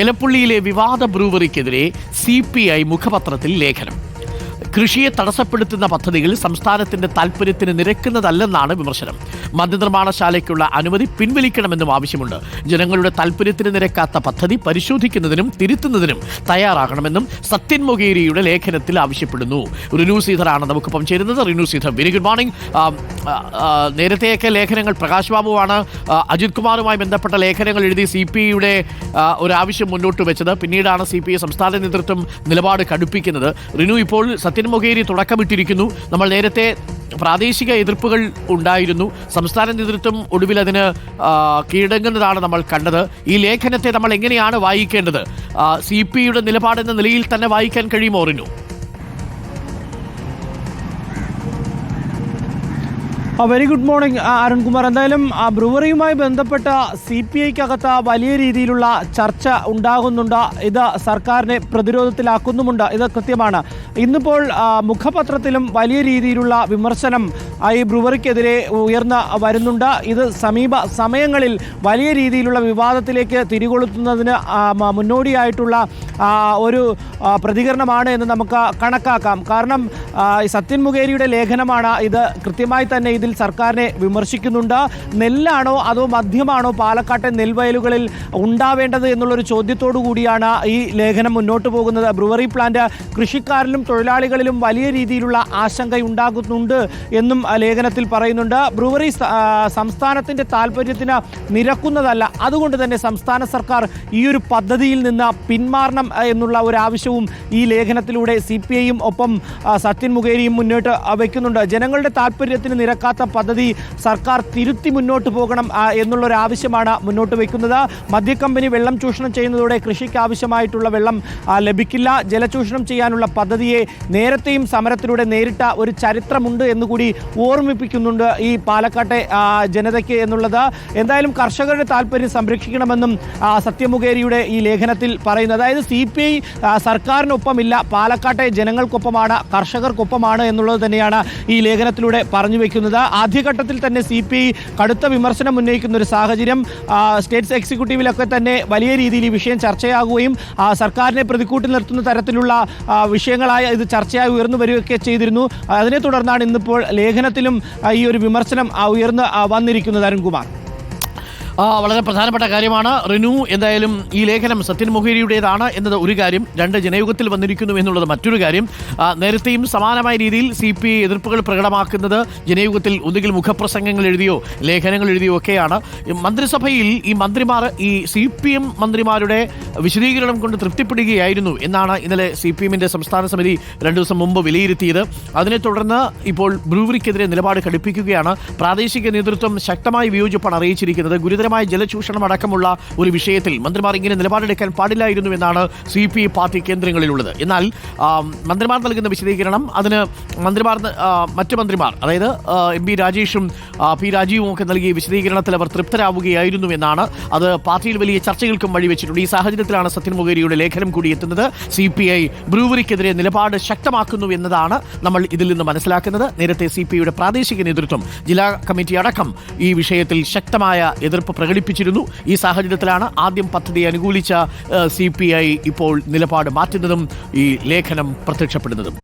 എലപ്പുള്ളിയിലെ വിവാദ ബ്രൂവറിക്കെതിരെ CPI മുഖപത്രത്തിൽ ലേഖനം. കൃഷിയെ തടസ്സപ്പെടുത്തുന്ന പദ്ധതികൾ സംസ്ഥാനത്തിന്റെ താൽപര്യത്തിന് നിരക്കുന്നതല്ലെന്നാണ് വിമർശനം. മദ്യനിർമ്മാണശാലയ്ക്കുള്ള അനുമതി പിൻവലിക്കണമെന്നും ആവശ്യമുണ്ട്. ജനങ്ങളുടെ താൽപര്യത്തിന് നിരക്കാത്ത പദ്ധതി പരിശോധിക്കുന്നതിനും തിരുത്തുന്നതിനും തയ്യാറാകണമെന്നും സത്യൻ മൊകേരിയുടെ ലേഖനത്തിൽ ആവശ്യപ്പെടുന്നു. റിനു ശ്രീധറാണ് നമുക്കൊപ്പം ചേരുന്നത്. Rinu Sreedhar, very good morning. നേരത്തെയൊക്കെ ലേഖനങ്ങൾ പ്രകാശ് ബാബുവാണ് അജിത് കുമാറുമായി ബന്ധപ്പെട്ട ലേഖനങ്ങൾ എഴുതി CPIയുടെ ഒരാവശ്യം മുന്നോട്ട് വെച്ചത്. പിന്നീടാണ് CPI സംസ്ഥാന നേതൃത്വം നിലപാട് കടുപ്പിക്കുന്നത്. റിനു, ഇപ്പോൾ സത്യൻ മൊകേരി തുടക്കമിട്ടിരിക്കുന്നു. നമ്മൾ നേരത്തെ പ്രാദേശിക എതിർപ്പുകൾ ഉണ്ടായിരുന്നു. സംസ്ഥാന നേതൃത്വം ഒടുവിൽ അതിന് കീഴടങ്ങുന്നതാണ് നമ്മൾ കണ്ടത്. ഈ ലേഖനത്തെ നമ്മൾ എങ്ങനെയാണ് വായിക്കേണ്ടത്? CPIയുടെ നിലപാടെന്ന നിലയിൽ തന്നെ വായിക്കാൻ കഴിയുമോ Rinu? Very good morning Arunkumar. എന്തായാലും ബ്രൂവറിയുമായി ബന്ധപ്പെട്ട CPIക്കകത്ത് വലിയ രീതിയിലുള്ള ചർച്ച ഉണ്ടാകുന്നുണ്ട്. ഇത് സർക്കാരിനെ പ്രതിരോധത്തിലാക്കുന്നുമുണ്ട്, ഇത് കൃത്യമാണ്. ഇന്നിപ്പോൾ മുഖപത്രത്തിലും വലിയ രീതിയിലുള്ള വിമർശനം ഈ ബ്രൂവറിക്കെതിരെ ഉയർന്ന് വരുന്നുണ്ട്. ഇത് സമീപ സമയങ്ങളിൽ വലിയ രീതിയിലുള്ള വിവാദത്തിലേക്ക് തിരികൊളുത്തുന്നതിന് മുന്നോടിയായിട്ടുള്ള ഒരു പ്രതികരണമാണ് എന്ന് നമുക്ക് കണക്കാക്കാം. കാരണം സത്യൻ മൊകേരിയുടെ ലേഖനമാണ് ഇത്. കൃത്യമായി തന്നെ ഇതിൽ സർക്കാരിനെ വിമർശിക്കുന്നുണ്ട്. നെല്ലാണോ അതോ മദ്യമാണോ പാലക്കാട്ടെ നെൽവയലുകളിൽ ഉണ്ടാവേണ്ടത് എന്നുള്ളൊരു ചോദ്യത്തോടു കൂടിയാണ് ഈ ലേഖനം മുന്നോട്ട് പോകുന്നത്. ബ്രൂവറി പ്ലാന്റ് കൃഷിക്കാരിലും തൊഴിലാളികളിലും വലിയ രീതിയിലുള്ള ആശങ്കയുണ്ടാകുന്നുണ്ട് എന്നും ലേഖനത്തിൽ പറയുന്നുണ്ട്. ബ്രൂവറി സംസ്ഥാനത്തിൻ്റെ താല്പര്യത്തിന് നിരക്കുന്നതല്ല. അതുകൊണ്ട് തന്നെ സംസ്ഥാന സർക്കാർ ഈ ഒരു പദ്ധതിയിൽ നിന്ന് പിന്മാറണം എന്നുള്ള ഒരു ആവശ്യവും ഈ ലേഖനത്തിലൂടെ CPIയും ഒപ്പം സത്യൻ മൊകേരിയും മുന്നോട്ട് വയ്ക്കുന്നുണ്ട്. ജനങ്ങളുടെ താല്പര്യത്തിന് നിരക്കാത്ത പദ്ധതി സർക്കാർ തിരുത്തി മുന്നോട്ട് പോകണം എന്നുള്ളൊരു ആവശ്യമാണ് മുന്നോട്ട് വയ്ക്കുന്നത്. മദ്യക്കമ്പനി വെള്ളം ചൂഷണം ചെയ്യുന്നതോടെ കൃഷിക്ക് ആവശ്യമായിട്ടുള്ള വെള്ളം ലഭിക്കില്ല. ജലചൂഷണം ചെയ്യാനുള്ള പദ്ധതിയെ നേരത്തെയും സമരത്തിലൂടെ നേരിട്ട ഒരു ചരിത്രമുണ്ട് എന്നുകൂടി ഓർമ്മിപ്പിക്കുന്നുണ്ട് ഈ പാലക്കാട്ടെ ജനതയ്ക്ക് എന്നുള്ളത്. എന്തായാലും കർഷകരുടെ താല്പര്യം സംരക്ഷിക്കണമെന്നും സത്യൻ മൊകേരിയുടെ ഈ ലേഖനത്തിൽ പറയുന്നത്. അതായത് CPI സർക്കാരിനൊപ്പമില്ല, പാലക്കാട്ടെ ജനങ്ങൾക്കൊപ്പമാണ്, കർഷകർക്കൊപ്പമാണ് എന്നുള്ളത് തന്നെയാണ് ഈ ലേഖനത്തിലൂടെ പറഞ്ഞു വയ്ക്കുന്നത്. ആദ്യഘട്ടത്തിൽ തന്നെ CPI കടുത്ത വിമർശനം ഉന്നയിക്കുന്ന ഒരു സാഹചര്യം സ്റ്റേറ്റ്സ് എക്സിക്യൂട്ടീവിലൊക്കെ തന്നെ വലിയ രീതിയിൽ ഈ വിഷയം ചർച്ചയാകുകയും സർക്കാരിനെ പ്രതിക്കൂട്ടിൽ നിർത്തുന്ന തരത്തിലുള്ള വിഷയങ്ങളായ ഇത് ചർച്ചയായി ഉയർന്നു വരികയൊക്കെ ചെയ്തിരുന്നു. അതിനെ തുടർന്നാണ് ഇന്നിപ്പോൾ ലേഖനത്തിലും ഈ ഒരു വിമർശനം ഉയർന്ന് വന്നിരിക്കുന്നത്. അരുൺകുമാർ, വളരെ പ്രധാനപ്പെട്ട കാര്യമാണ് റിനു. എന്തായാലും ഈ ലേഖനം സത്യൻ മൊകേരിയുടേതാണ് എന്നത് ഒരു കാര്യം. 2 ജനയുഗത്തിൽ വന്നിരിക്കുന്നു എന്നുള്ളത് മറ്റൊരു കാര്യം. നേരത്തെയും സമാനമായ രീതിയിൽ CPI എതിർപ്പുകൾ പ്രകടമാക്കുന്നത് ജനയുഗത്തിൽ ഒന്നുകിൽ മുഖപ്രസംഗങ്ങൾ എഴുതിയോ ലേഖനങ്ങൾ എഴുതിയോ ഒക്കെയാണ്. മന്ത്രിസഭയിൽ ഈ മന്ത്രിമാർ ഈ CPM മന്ത്രിമാരുടെ വിശദീകരണം കൊണ്ട് തൃപ്തിപ്പെടുകയായിരുന്നു എന്നാണ് ഇന്നലെ CPMന്റെ സംസ്ഥാന സമിതി 2 ദിവസം മുമ്പ് വിലയിരുത്തിയത്. അതിനെ തുടർന്ന് ഇപ്പോൾ ബ്രൂവറിക്കെതിരെ നിലപാട് കടുപ്പിക്കുകയാണ്. പ്രാദേശിക നേതൃത്വം ശക്തമായി വിയോജിപ്പാണ് അറിയിച്ചിരിക്കുന്നത്. ഗുരുതര ജലചൂഷണം അടക്കമുള്ള ഒരു വിഷയത്തിൽ മന്ത്രിമാർ ഇങ്ങനെ നിലപാടെടുക്കാൻ പാടില്ലായിരുന്നു എന്നാണ് CPI പാർട്ടി കേന്ദ്രങ്ങളിലുള്ളത്. എന്നാൽ മന്ത്രിമാർ നൽകുന്ന വിശദീകരണം അതിന് മറ്റു മന്ത്രിമാർ, അതായത് MP രാജേഷും P രാജീവും ഒക്കെ നൽകിയ വിശദീകരണത്തിൽ അവർ തൃപ്തരാവുകയായിരുന്നു എന്നാണ്. അത് പാർട്ടിയിൽ വലിയ ചർച്ചകൾക്കും വഴിവെച്ചിട്ടുണ്ട്. ഈ സാഹചര്യത്തിലാണ് സത്യൻ മൊകേരിയുടെ ലേഖനം കൂടി എത്തുന്നത്. CPI ബ്രൂവറിക്കെതിരെ നിലപാട് ശക്തമാക്കുന്നു എന്നതാണ് നമ്മൾ ഇതിൽ നിന്ന് മനസ്സിലാക്കുന്നത്. നേരത്തെ CPIയുടെ പ്രാദേശിക നേതൃത്വം, ജില്ലാ കമ്മിറ്റി അടക്കം ഈ വിഷയത്തിൽ ശക്തമായ എതിർപ്പ് പ്രകടിപ്പിച്ചിരുന്നു. ഈ സാഹചര്യത്തിലാണ് ആദ്യം പദ്ധതി അനുകൂലിച്ച CPI ഇപ്പോൾ നിലപാട് മാറ്റുന്നതും ഈ ലേഖനം പ്രത്യക്ഷപ്പെടുന്നതും.